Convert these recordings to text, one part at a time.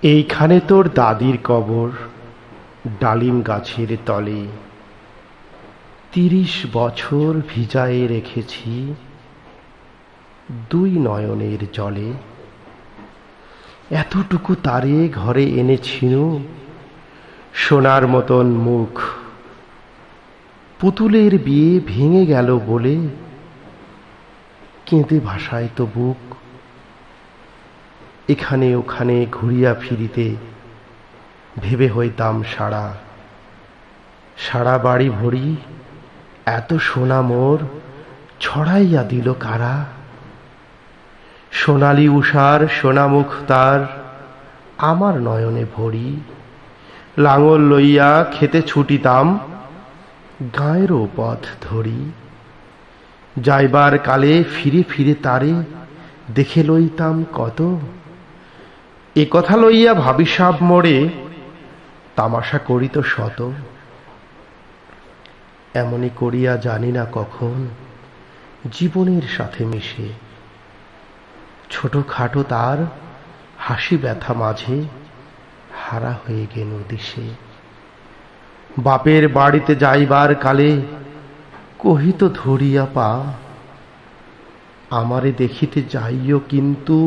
এইখানে তোর দাদির কবর, ডালিম গাছের তলে। ৩০ বছর ভিজায়ে রেখেছি দুই নয়নের জলে। এতটুকু তারে ঘরে এনেছিনু, সোনার মতন মুখ। পুতুলের বিয়ে ভেঙে গেল বলে কেঁদে ভাসায় তো বুক। এখানে ওখানে ঘুরিয়া ফিরিতে ভেবে হইতাম সারা। সারা বাড়ি ভরি এত সোনা মোর ছড়াইয়া দিল কারা। সোনালি উষার সোনামুখ তার আমার নয়নে ভরি। লাঙল লইয়া খেতে ছুটিতাম গাঁয়েরও পথ ধরি। যাইবার কালে ফিরে ফিরে তারে দেখে লইতাম কত। এ কথা লইয়া ভাবিসাব মোড়ে তামাশা করিত শত। এমনি করিয়া জানি না কখন জীবনের সাথে মিশে ছোটখাটো তার হাসি ব্যথা মাঝে হারা হয়ে গেল দিশে। বাপের বাড়িতে যাইবার কালে কহিত ধরিয়া পা, আমারে দেখিতে যাইও কিন্তু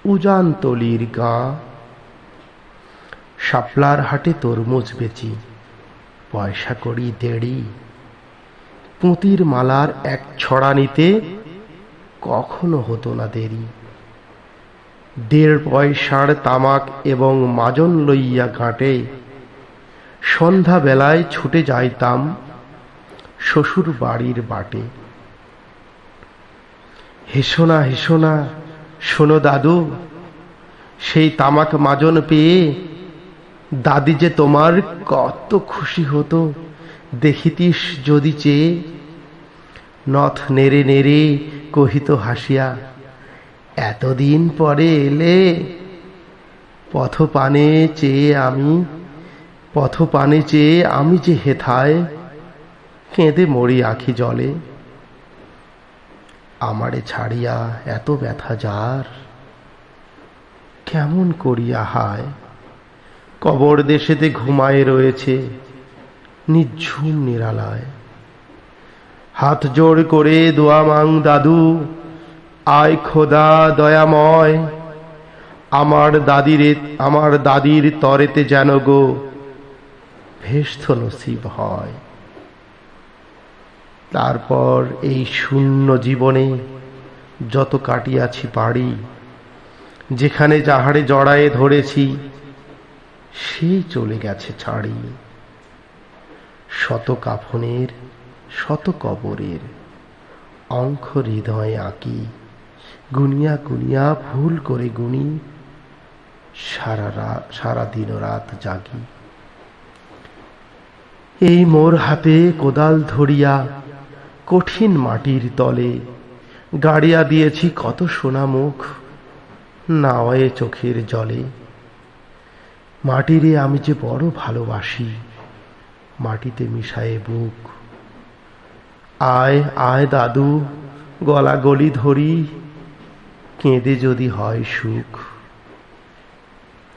উজানতলির গাঁ। শাপলার হাটে তরমুজ বেচি, পয়সা করি দেড়ি। পুঁতির মালার এক ছড়া নিতে কখনো হতো না দেরি। ১.৫ পয়সার তামাক এবং মাজন লইয়া ঘাটে সন্ধ্যা বেলায় ছুটে যাইতাম শ্বশুর বাড়ির বাটে। হেসো না হেসো না শোনো দাদু, সেই তামাক মাজন পেয়ে দাদি যে তোমার কত খুশি হতো দেখিতিস যদি চেয়ে। নথ নেড়ে নেড়ে কহিত হাসিয়া, এতদিন পরে এলে। পথপানে চেয়ে আমি যে হেথায় কেঁদে মরি আখি জলে। আমারে ছাড়িয়া এত ব্যথা যার, কেমন করিয়া হায়। কবর দেশেতে ঘুমায়ে রয়েছে নিঝুম নিরালায়। হাত জোড় করে দোয়া মাং দাদু, আয় খোদা দয়াময়। আমার দাদির তরেতে যেন গো ভেস্ত নসিব হয়। তারপর এই শূন্য জীবনে যত কাটিয়াছি পাড়ি, যেখানে যাহারে জড়ায়ে ধরেছি সেই চলে গেছে ছাড়ি। শত কাফনের শত কবরের অঙ্ক হৃদয়ে আঁকি, গুনিয়া গুনিয়া ভুল করে গুনি, সারা দিন রাত জাগি। এই মোর হাতে কোদাল ধরিয়া কঠিন মাটির তলে গাড়িয়া দিয়েছি কত সোনা মুখ নাওয়ে চোখের জলে। মাটিরে আমি যে বড় ভালোবাসি, মাটিতে মিশায়ে বুক। আয় আয় দাদু, গলা গলি ধরি, কেঁদে যদি হয় সুখ।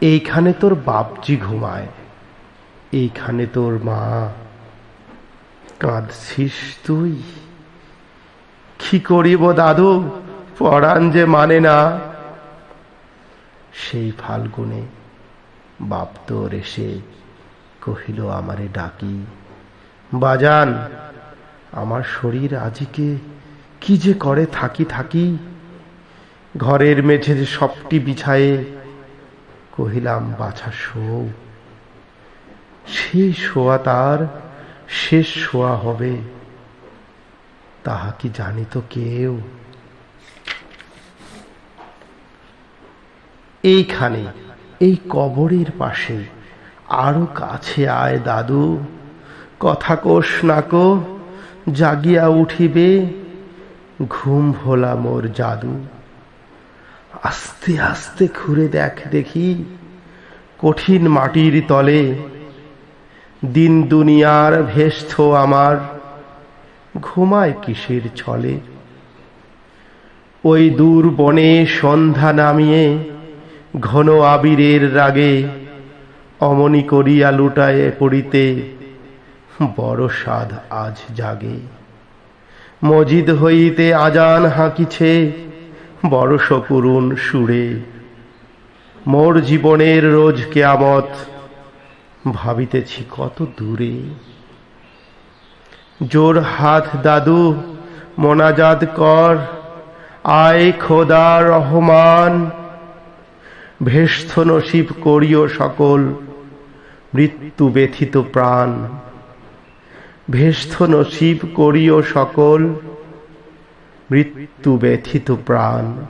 এইখানে তোর বাপজি ঘুমায়, এইখানে তোর মা। কাঁদছিস তুই? কি করিব দাদু, পরাণ যে মানে না। সেই ফাল্গুনে বাপ তোর এসে কহিল আমারে ডাকি, বাজান আমার শরীর আজিকে কি যে করে থাকি থাকি। ঘরের মেঝে সবটি বিছায়ে কহিলাম বাছা শোও। সেই শোয়া তার শেষ শোয়া হবে, তাহা কি জানিত কেউ? এইখানে এই কবরের পাশে আরো কাছে আয় দাদু, কথা কোষ নাকো, জাগিয়া উঠিবে ঘুম ভোলা মোর জাদু। আস্তে আস্তে ঘুরে দেখি কঠিন মাটির তলে, দিন দুনিয়ার ভেস্ত আমার ঘুমায় কিসের ছলে। ওই দূর বনে সন্ধ্যা নামিয়ে ঘন আবিরের রাগে অমনি করিয়া লুটায়ে পড়িতে বড় সাধ আজ জাগে। মজিদ হইতে আজান হাঁকিছে বড় সকরুণ সুরে, মোর জীবনের রোজ কেয়ামত ভাবিতেছি কত দূরে। জোর হাত দাদু মোনাজাত কর, আয় খোদা রহমান, ভেস্ত নসিব করিও সকল মৃত্যু ব্যথিত প্রাণ। ভেস্ত নসিব করিও সকল মৃত্যু ব্যথিত প্রাণ।